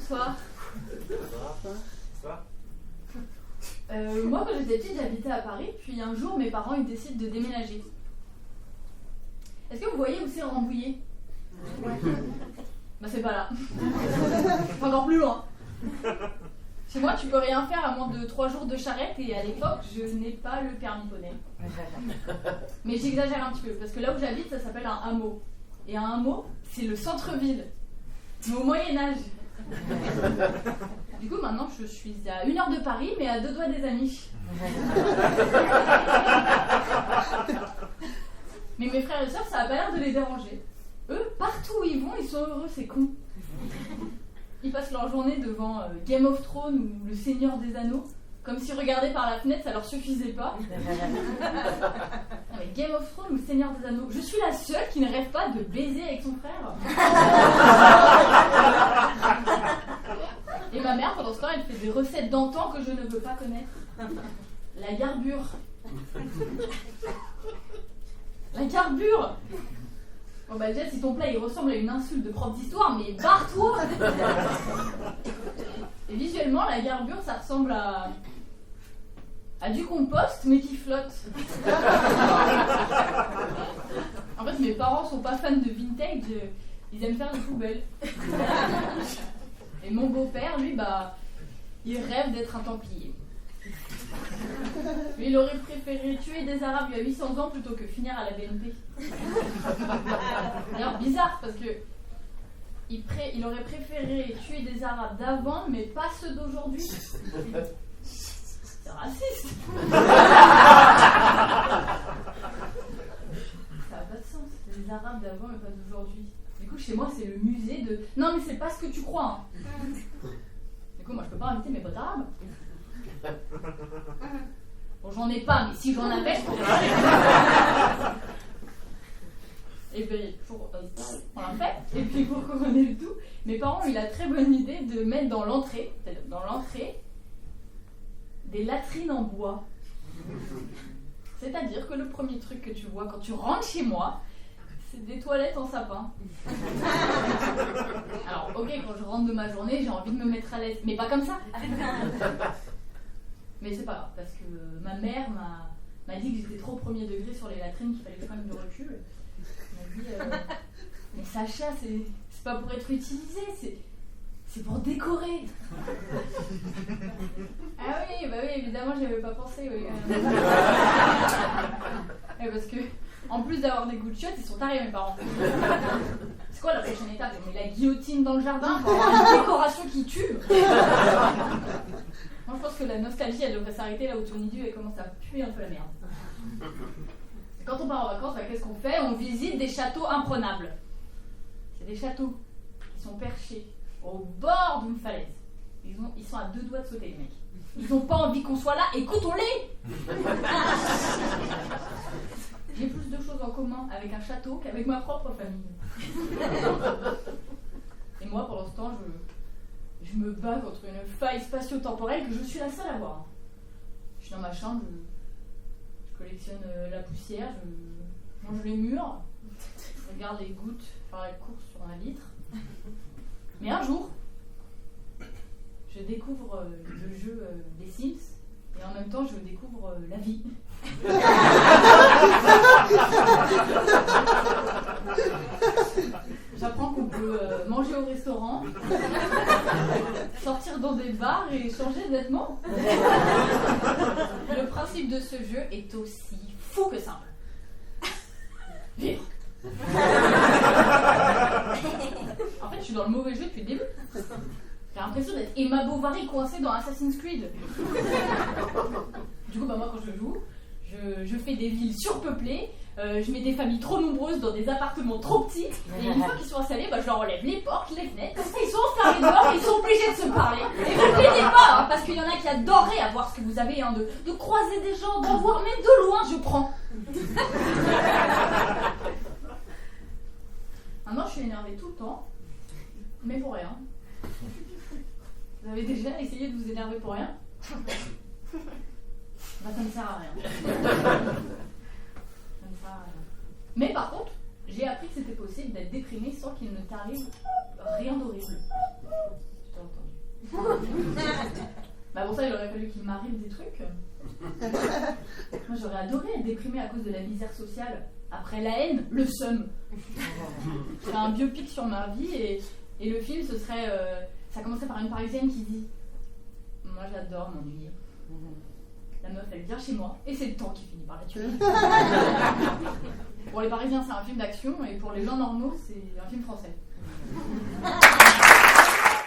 Bonsoir. Moi, quand j'étais petite, j'habitais à Paris, puis un jour, mes parents ils décident de déménager. Est-ce que vous voyez où c'est Rambouillet? Bah c'est pas là. C'est encore plus loin. Chez moi, tu peux rien faire à moins de 3 jours de charrette, et à l'époque, je n'ai pas le permis poney. Mais j'exagère un petit peu, parce que là où j'habite, ça s'appelle un hameau. Et un hameau, c'est le centre-ville. Mais au Moyen-Âge. Du coup, maintenant, je suis à 1 heure de Paris, mais à 2 doigts des amis. Mais mes frères et sœurs, ça n'a pas l'air de les déranger. Eux, partout où ils vont, ils sont heureux, c'est con. Ils passent leur journée devant Game of Thrones ou Le Seigneur des Anneaux, comme si regarder par la fenêtre, ça leur suffisait pas. Non, mais Game of Thrones ou Le Seigneur des Anneaux, je suis la seule qui ne rêve pas de baiser avec son frère. Et ma mère, pendant ce temps, elle fait des recettes d'antan que je ne veux pas connaître. La garbure. La garbure. Bon bah déjà, si ton plat il ressemble à une insulte de prof d'histoire, mais barre-toi. Et visuellement, la garbure, ça ressemble à du compost, mais qui flotte. En fait, mes parents sont pas fans de vintage, ils aiment faire des poubelles. Et mon beau-père, lui, bah, il rêve d'être un templier. Lui, il aurait préféré tuer des Arabes il y a 800 ans plutôt que finir à la BNP. D'ailleurs, bizarre, parce que il aurait préféré tuer des Arabes d'avant, mais pas ceux d'aujourd'hui. C'est raciste. Ça n'a pas de sens. Les Arabes d'avant, mais pas d'aujourd'hui. Du coup, chez moi, c'est le musée de... Non, mais c'est pas ce que tu crois. Hein. Du coup, moi, je peux pas inviter mes potes arabes. Bon, j'en ai pas, mais si j'en avais, je pourrais. Et bien, on l'a fait. Et puis, pour couronner le tout, mes parents ont eu la très bonne idée de mettre dans l'entrée, des latrines en bois. C'est-à-dire que le premier truc que tu vois quand tu rentres chez moi, c'est des toilettes en sapin. Alors, ok, quand je rentre de ma journée, j'ai envie de me mettre à l'aise, mais pas comme ça. Mais c'est pas grave, parce que ma mère m'a dit que j'étais trop au premier degré sur les latrines, qu'il fallait que je prenne du recul. Elle m'a dit, mais Sacha, c'est pas pour être utilisé, c'est pour décorer. Ah oui, bah oui, évidemment, j'y avais pas pensé, oui. Et parce que, en plus d'avoir des goûts de chiottes, ils sont tarés, mes parents. C'est quoi la prochaine étape? On met la guillotine dans le jardin pour avoir une décoration qui tue. Moi, je pense que la nostalgie, elle devrait s'arrêter là où Tony Dieu commence à puer un peu la merde. Quand on part en vacances, bah, qu'est-ce qu'on fait? On visite des châteaux imprenables. C'est des châteaux qui sont perchés au bord d'une falaise. Ils sont à 2 doigts de sauter, les mecs. Ils n'ont pas envie qu'on soit là, écoutons-les. J'ai plus de choses en commun avec un château qu'avec ma propre famille. Et moi, pendant ce temps, je me bats contre une faille spatio-temporelle que je suis la seule à voir. Je suis dans ma chambre, je collectionne la poussière, je mange les murs, je regarde les gouttes faire la course sur un vitre. Mais un jour, je découvre le jeu des Sims et en même temps je découvre la vie. J'apprends qu'on peut manger au restaurant, sortir dans des bars et changer de vêtements. Le principe de ce jeu est aussi fou que simple. Vivre. En fait, je suis dans le mauvais jeu depuis le début. J'ai l'impression d'être Emma Bovary coincée dans Assassin's Creed. Du coup, bah, moi, quand je joue, je fais des villes surpeuplées, je mets des familles trop nombreuses dans des appartements trop petits, et une fois qu'ils sont installés, bah, je leur enlève les portes, les fenêtres, comme ça ils sont enfermés dehors et ils sont obligés de se parler. Et vous ne plaignez pas, hein, parce qu'il y en a qui adoreraient avoir ce que vous avez, hein, de croiser des gens, d'en voir même de loin, je prends. Maintenant, je suis énervée tout le temps, mais pour rien. Vous avez déjà essayé de vous énerver pour rien? Bah, ça ne sert à rien. Ça ne sert à rien. Mais par contre, j'ai appris que c'était possible d'être déprimé sans qu'il ne t'arrive rien d'horrible. Tu t'entends? Bah pour ça, il aurait fallu qu'il m'arrive des trucs. Moi, j'aurais adoré être déprimée à cause de la misère sociale. Après la haine, le seum. C'est un biopic sur ma vie et le film, ce serait... ça commencerait par une Parisienne qui dit « Moi, j'adore m'ennuyer. » La meuf, elle vient chez moi et c'est le temps qui finit par la tuer. Pour les Parisiens, c'est un film d'action et pour les gens normaux, c'est un film français.